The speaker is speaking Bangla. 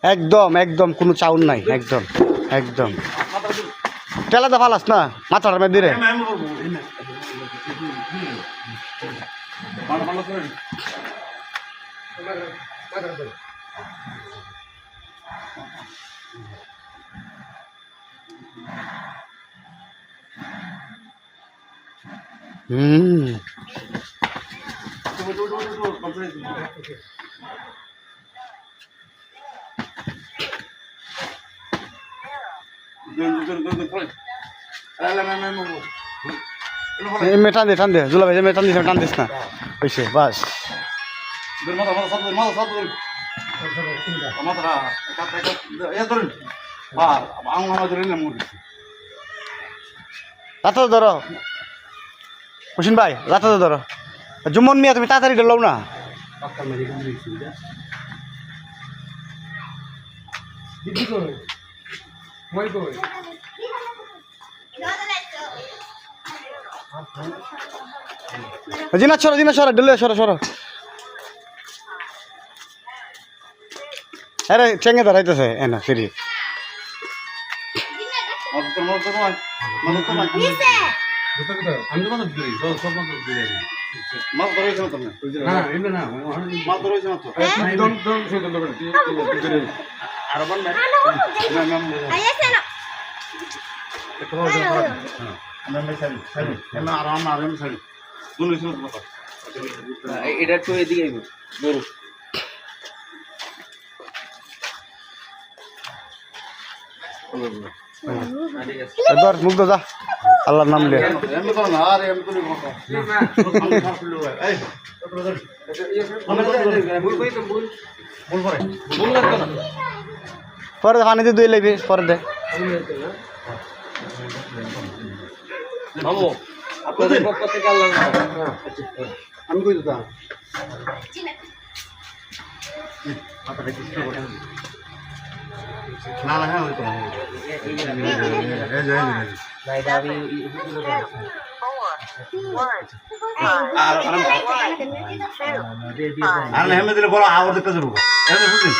একদম একদম কোনো চাউন নাই একদম একদম টেলাতে ফালাস না মাথার মধ্যে রে টান দে টান দে জুলা ভাই টান দিস টান দিস না হয়েছে বাস রাতে ধরো হুসিন ভাই রাতে ধরো জুম্মন মিয়া তুমি তাড়াতাড়ি গেল না জিনা সরো ডেলে সরো আরে চেঙ্গে দাঁড়াইতেছে এনা সিঁড়ি এটা একটু এদিকে ধরো মুগ্ধ যা আল্লাহর নাম লে পরে পানি দিয়ে ধুয়ে লাগবি পরে দে আপনাদের পক্ষ থেকে আল্লাহ আমি কই দিতাম না না হ্যাঁ ওই তো আর হেমে দিলে বড় আওয়াজ দেখতে যাবো বুঝলেন